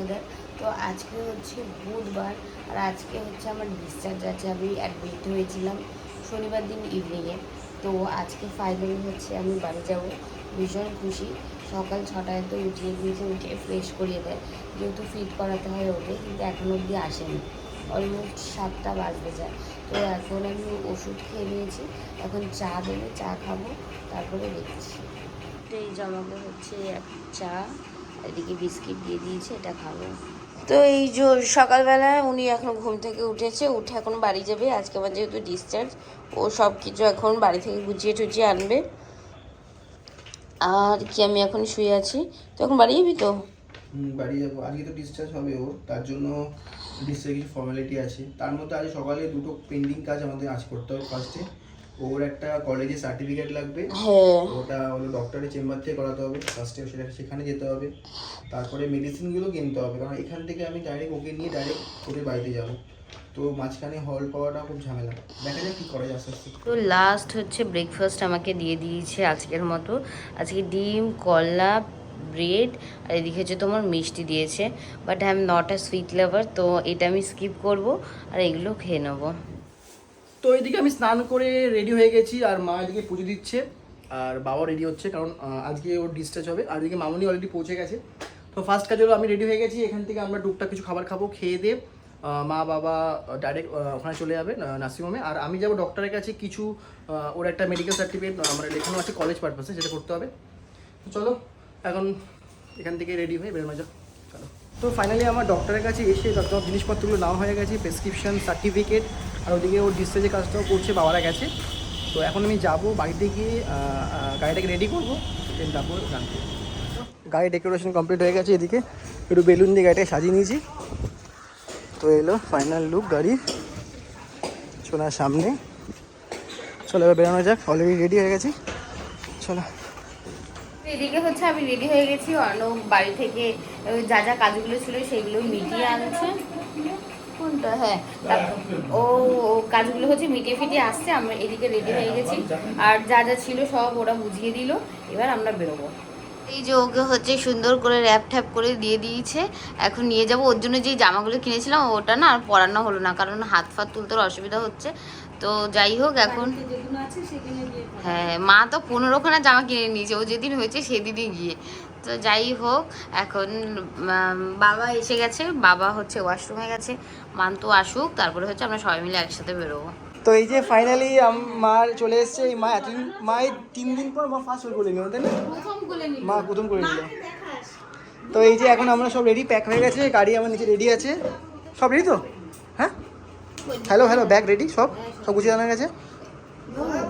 বন্ধুরা। তো আজকে হচ্ছে বুধবার আর আজকে হচ্ছে আমার ডিসচার্জ আছে। আমি অ্যাডমিট হয়েছিলাম শনিবার দিন ইভিনিংয়ে। তো আজকে ফাইনালি হচ্ছে আমি বাড়ি যাব, ভীষণ খুশি। সকাল 6টায় তো উঠিয়ে দিয়েছে, উঠে ফ্রেশ করিয়ে দেয়, যেহেতু ফিট করাতে হয় ওকে, কিন্তু এখনও অবধি আসেনি। অলমোস্ট 7টা বাজতে যায়। তো এখন আমি ওষুধ খেয়ে নিয়েছি, এখন চা দেবে, চা খাবো, তারপরে দেখছি। এই জামাকে হচ্ছে এক চা, এদিকে বিস্কিট দিয়ে দিয়েছে, এটা খাবো। তো এই যে সকালবেলায় উনি এখন ঘুম থেকে উঠেছে, উঠে এখন বাড়ি যাবে। আজকে আমার যেহেতু ডিসচার্জ, ও সব কিছু এখন বাড়ি থেকে গুছিয়ে টুচিয়ে আনবে। আর কি আমি এখন শুয়ে আছি, তো এখন বাড়ি যাবি তো? বাড়ি যাবো। আজকে তো ডিসচার্জ হবে ওর, তার জন্য ডিসচার্জ কিছু ফর্মালিটি আছে। তার মধ্যে আজ সকালে দুটো পেন্ডিং কাজ আমাদের আজ করতে হবে। ফার্স্টে ওর একটা কলেজের সার্টিফিকেট লাগবে, হ্যাঁ, ওটা হলো ডক্টরের চেম্বার থেকে করাতে হবে। ফার্স্টে সেখানে যেতে হবে। তারপরে মেডিসিনগুলো কিনতে হবে, কারণ এখান থেকে আমি ডাইরেক্ট ওকে নিয়ে ডাইরেক্ট ওদের বাড়িতে যাবো। তো মাঝখানে হল পাওয়াটা খুব ঝামেলা। দেখা যাক কী করা যায় আস্তে আস্তে। তো লাস্ট হচ্ছে ব্রেকফাস্ট আমাকে দিয়ে দিয়েছে আজকের মতো। আজকে ডিম, কলা, ব্রেড, আর এদিকে হচ্ছে তোমার মিষ্টি দিয়েছে। But I am not a sweet lover, তো এটা আমি স্কিপ করব আর এগুলো খেয়ে নেবো। তো এদিকে আমি স্নান করে রেডি হয়ে গেছি, আর মা এদিকে পুজো দিচ্ছে, আর বাবা রেডি হচ্ছে, কারণ আজকে ওর ডিসচার্জ হবে। আর এদিকে মামুনি অলরেডি পৌঁছে গেছে। তো ফার্স্ট কাজ হলো আমি রেডি হয়ে গেছি, এখান থেকে আমরা টুকটাক কিছু খাবার খাবো, খেয়ে দিয়ে মা বাবা ডাইরেক্ট ওখানে চলে যাবে নার্সিংহোমে। আর আমি যাবো ডক্টরের কাছে, কিছু ওর একটা মেডিকেল সার্টিফিকেট মানে লেখানো আছে কলেজ পারপাসে, সেটা করতে হবে। তো চলো এখন এখান থেকে রেডি হয়ে বেরোনো যাক, চলো। তো ফাইনালি আমার ডক্টরের কাছে এসে সব জিনিসপত্রগুলো নেওয়া হয়ে গেছে, প্রেসক্রিপশন, সার্টিফিকেট, আর ওদিকে ওর ডিসচার্জের কাজটাও করছে, বাবারা গেছে। তো এখন আমি যাব বাড়িতে গিয়ে গাড়িটাকে রেডি করবো, দেন তারপর জানতে। গাড়ি ডেকোরেশন কমপ্লিট হয়ে গেছে, এদিকে একটু বেলুন দিয়ে গাড়িটাকে সাজিয়ে নিয়েছি। তো এলো ফাইনাল লুক গাড়ির, সোনার সামনে। চলো এবার বেরোনো যাক, অলরেডি রেডি হয়ে গেছি, চলো। এদিকে হচ্ছে আমি রেডি হয়ে গেছি, অর্ণব বাড়ি থেকে যা যা কাজগুলো ছিল সেগুলো মিটিয়ে আনছে। কোনটা? হ্যাঁ, ও কাজগুলো হচ্ছে মিটিয়ে ফিটিয়ে আসছে, আমরা এদিকে রেডি হয়ে গেছি। আর যা যা ছিল সব ওরা বুঝিয়ে দিল, এবার আমরা বেরোবো। এই যে ওকে হচ্ছে সুন্দর করে র্যাপ ট্যাপ করে দিয়ে দিয়েছে, এখন নিয়ে যাব। ওর জন্য যে জামাগুলো কিনেছিলাম ওটা না আর পরানো হলো না, কারণ হাত ফাত তুলতে অসুবিধা হচ্ছে। তো যাই হোক, এখন হ্যাঁ, মা তো 15খানা জামা কিনে নিয়েছে, ও যেদিন হয়েছে সেদিনই গিয়ে। তো যাই হোক, এখন বাবা এসে গেছে, বাবা হচ্ছে ওয়াশরুমে গেছে, মান্তু আসুক, তারপরে হচ্ছে আমরা সবাই মিলে একসাথে বেরোবো। তো এই যে ফাইনালি মার চলে এসছে। এই মা এতদিন, মায়ের 3 দিন পর মা ফার্স্ট করে নিল, তাই না? মা প্রথম করে নিল। তো এই যে এখন আমরা সব রেডি, প্যাক হয়ে গেছে, গাড়ি আমার নিচে রেডি আছে। সব রেডি তো? হ্যাঁ, হ্যালো হ্যালো, ব্যাগ রেডি, সব সব গুছিয়ে আনা গেছে।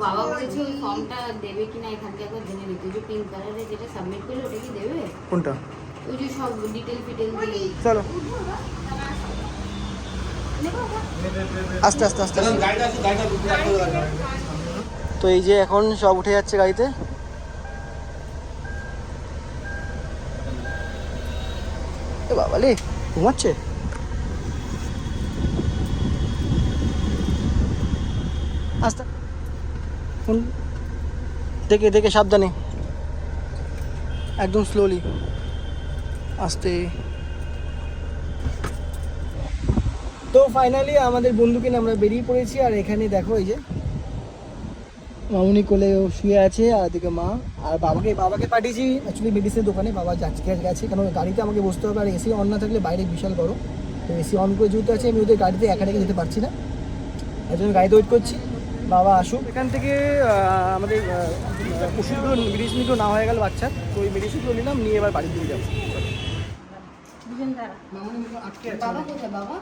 বাবা বলেছে ওই ফর্মটা দেবে কিনা এখান থেকে একবার জেনে নিতে, যে পিঙ্ক কালারে যেটা সাবমিট করলে ওটা কি দেবে? কোনটা? ওই যে সব ডিটেল ফিটেল দিয়ে। চলো আস্তে আস্তে আস্তে। তো এই যে এখন সব উঠে যাচ্ছে গাড়িতে। এ বাবা লে, ঘুমাচ্ছে। আস্তে, দেখে দেখে সাবধানে, একদম স্লোলি, আস্তে। তো ফাইনালি আমাদের বন্ধুকে নিয়ে আমরা বেরিয়ে পড়েছি। আর এখানে দেখো এই যে মামুনি কোলে শুয়ে আছে, আর এদিকে মা। আর বাবাকে পাঠিয়েছি অ্যাকচুয়ালি মেডিসিনের দোকানে। বাবা গেছে, কারণ গাড়িতে আমাকে বসতে হবে, আর এসি অন না থাকলে বাইরে বিশাল গরম। তো এসি অন করে যেহেতু আছে, আমি ওদের গাড়িতে একা রেখে যেতে পারছি না, তার জন্য গাড়িতে ওয়েট করছি বাবা আসুক। এখান থেকে আমাদের ওষুধগুলো, মেডিসিনগুলো না হয়ে গেল বাচ্চার, তো ওই মেডিসিনগুলো নিলাম, নিয়ে এবার বাড়ির দিকে যাবো। বাবা কোথায়? বাবা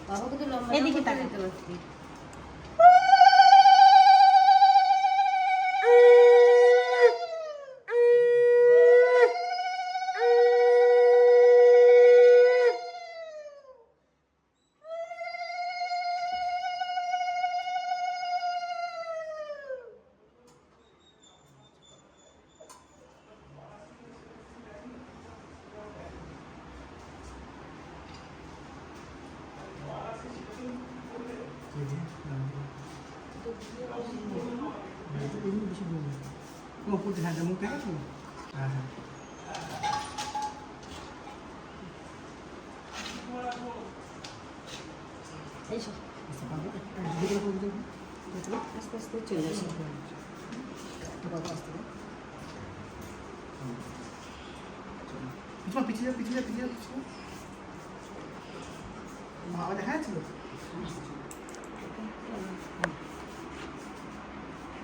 বাবা কোথায়? এদিকে তাকাতে পারছি। আস্তে আস্তে চলে যাচ্ছে। পিছিয়ে যা বাবা দেখা যাচ্ছিল।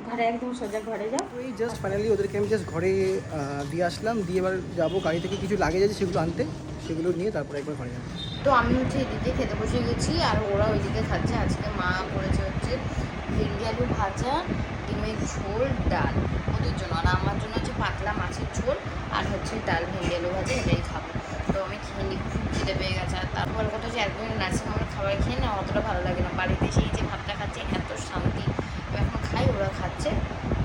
ঘরে একদম সোজা ঘরে যাও। তো এই জাস্ট ফাইনালি ওদেরকে আমি জাস্ট ঘরে দিয়ে আসলাম, দিয়ে এবার যাবো গাড়ি থেকে কিছু লাগেজ আছে সেগুলো আনতে, সেগুলো নিয়ে তারপরে একবার ঘরে যাবো। তো আমি হচ্ছে এদিকে খেতে বসে গেছি আর ওরা ওইদিকে খাচ্ছে। আজকে মা করেছে হচ্ছে ভেন্ডি আলু ভাজা, ডিমের ঝোল, ডাল ওদের জন্য, আর আমার জন্য হচ্ছে পাতলা মাছের ঝোল আর হচ্ছে ডাল, ভেন্ডি আলু ভাজা, এটাই খাবো। তো আমি খেয়ে নিই, খুব খিদে পেয়ে গেছে। আর তারপর কথা হচ্ছে একদমই নার্সিং হোমের খাবার খেয়ে না অতটা ভালো লাগে না, বাড়িতে সেই যে ভাতটা খাচ্ছে এত শান্তি। আমি এখন খাই, ওরা খাচ্ছে,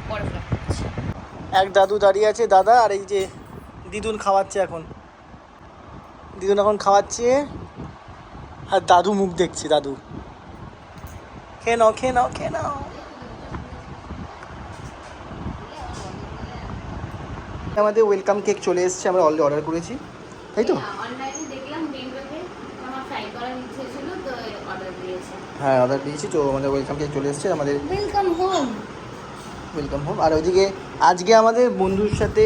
পরে ফ্লাপ খাচ্ছি। এক দাদু দাঁড়িয়ে আছে, দাদা, আর এই যে দিদুন খাওয়াচ্ছে এখন। দিদুন এখন খাওয়াচ্ছে আর দাদু মুখ দেখছে। দাদু খেয়ে নাও খেয়ে নাও খেয়ে নাও। আমাদের ওয়েলকাম কেক চলে এসেছে, আমরা অলরেডি অর্ডার করেছি, তাই তো? অনলাইনে দেখলাম বেঙ্গলে আমার ফ্রাই করার ইচ্ছে ছিল, তো অর্ডার দিয়েছে। হ্যাঁ অর্ডার দিয়েছি, তো আমাদের ওয়েলকাম কেক চলে এসেছে আমাদের। Welcome home. Welcome home. আর ওইদিকে আজকে আমাদের বন্ধুর সাথে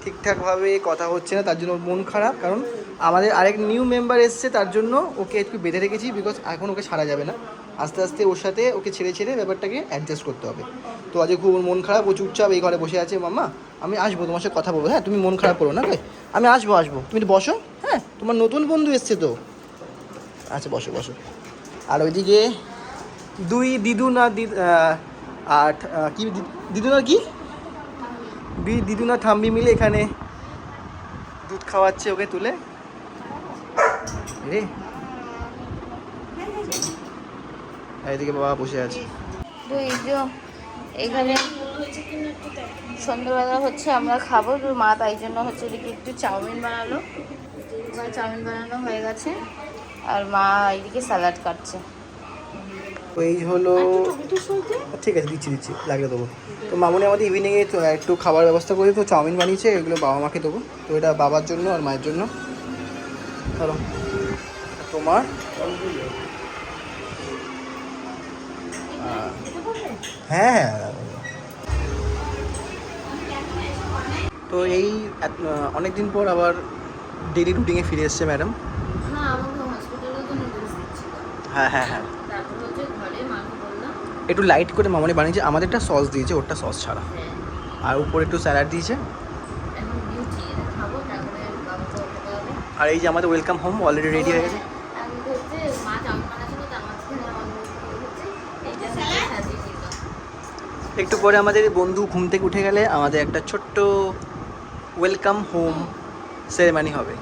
ঠিকঠাকভাবে কথা হচ্ছে না, তার জন্য ওর মন খারাপ, কারণ আমাদের আরেক নিউ মেম্বার এসছে, তার জন্য ওকে একটু বেঁধে রেখেছি, বিকজ এখন ওকে ছাড়া যাবে না, আস্তে আস্তে ওর সাথে ওকে ছেড়ে ব্যাপারটাকে অ্যাডজাস্ট করতে হবে। তো আজকে খুব ওর মন খারাপ, ও চুপচাপ এই ঘরে বসে আছে। মাম্মা আমি আসবো, তোমার সাথে কথা বলবো, হ্যাঁ তুমি মন খারাপ করো না, আমি আসবো, তুমি তো বসো, হ্যাঁ তোমার নতুন বন্ধু এসছে তো। আচ্ছা বসো বসো। আর ওইদিকে দুই দিদুন আর আর কি দিদুন আর কি দিদুন আর ঠাম্বি মিলে এখানে দুধ খাওয়াচ্ছে ওকে তুলে রে। এইদিকে বাবা বসে আছে। তো এই যে এখানে সন্ধ্যাবেলা হচ্ছে আমরা খাবো, তো মা তাই জন্য হচ্ছে এদিকে একটু চাউমিন বানালো, চাউমিন বানানো হয়ে গেছে, আর মা এইদিকে স্যালাড কাটছে। তো এই হলো, ঠিক আছে দিচ্ছি লাগলে দেবো। তো মামুনি আমাদের ইভিনিংয়ে তো একটু খাবার ব্যবস্থা করে, তো চাউমিন বানিয়েছে, এগুলো বাবা মাকে দেবো। তো এটা বাবার জন্য আর মায়ের জন্য। ধরো তোমার, হ্যাঁ। তো এই অনেক দিন পর আবার ডেইলি রুটিনে ফিরে এসছে ম্যাডাম। হ্যাঁ একটু লাইট করে মামনি বানিয়েছে, আমাদেরটা সস দিয়েছে, ওরটা সস ছাড়া, আর উপরে একটু স্যালাড দিয়েছে। আর এই যে আমাদের ওয়েলকাম হোম অলরেডি রেডি হয়ে গেছে। একটু পরে আমাদের বন্ধু ঘুম থেকে উঠে গেলে আমাদের একটা ছোট্ট ওয়েলকাম হোম সেরেমনি হবে।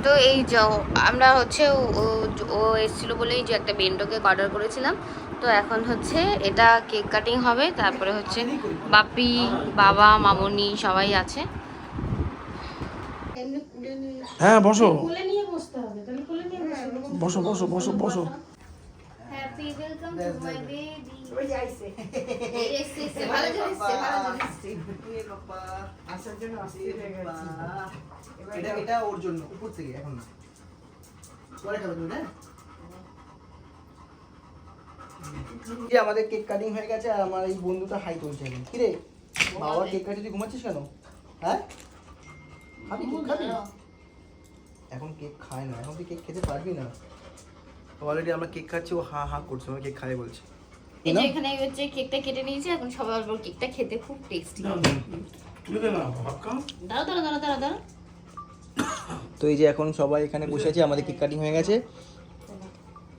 তো এই যে আমরা হচ্ছে ও এসেছিলো বলেই যে একটা বেন্ডো কেক অর্ডার করেছিলাম, তো এখন হচ্ছে এটা কেক কাটিং হবে, তারপরে হচ্ছে বাপি, বাবা, মামনি সবাই আছে। হ্যাঁ বসো কোলে নিয়ে বসতে হবে, তাহলে কোলে নিয়ে বসো বসো বসো বসো। Happy welcome to my baby. ওই যাইছে ভালো জিনিস। আসার জন্য অস্থির হয়ে গেছে। এটা ওর জন্য উপর থেকে, এখন না পরে খাবে তুমি, হ্যাঁ। এই আমাদের কেক কাটিং হয়ে গেছে, আর আমার এই বন্ধুটা হাই তুলছে এখন। কি রে বাবা, কেক কাটে তুই ঘুমাচ্ছিস কেন? হ্যাঁ খাবি, কেক খাবি? এখন কেক খায় না, এখন তুই কেক খেতে পারবি না। অলরেডি আমরা কেক খাচ্ছি, ও হা হা করছে, আমরা কেক খাই বলছে। এই যে এখানে হচ্ছে কেকটা কেটে নিয়েছি, এখন সবাই অল্প কেকটা খেতে খুব টেস্টি। দাঁড়াও। তো এই যে এখন সবাই এখানে বসে আছে, আমাদের কেক কাটিং হয়ে গেছে,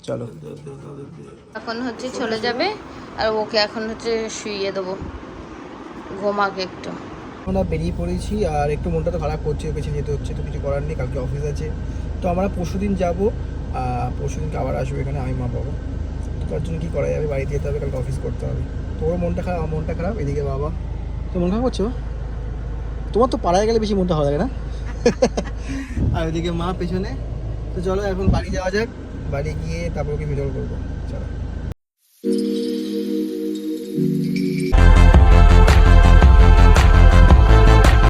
চলো। এখন হচ্ছে চলে যাবে, আর ওকে এখন হচ্ছে শুইয়ে দেবো, ঘুমাকে একটু। আমরা বেরিয়ে পড়েছি, আর একটু মনটা তো খারাপ করছে, ওকে যেতে হচ্ছে, তো কিছু করার নেই, কালকে অফিস আছে। তো আমরা পরশুদিন যাবো, পরশুদিনকে আবার আসবো এখানে আমি, মা, বাবা। তো তার জন্য কী করা যাবে, বাড়িতে যেতে হবে, কালকে অফিস করতে হবে। তো ওর মনটা খারাপ, আমার মনটা খারাপ। এদিকে বাবা, তো মন খারাপ করছো? তোমার তো পাড়ায় গেলে বেশি মনটা ভালো লাগে না? আর ওইদিকে মা পেছনে। তো চলো এখন বাড়ি যাওয়া যাক, বাড়ি গিয়ে তারপর ওকে ভিডিও করবো, চলো।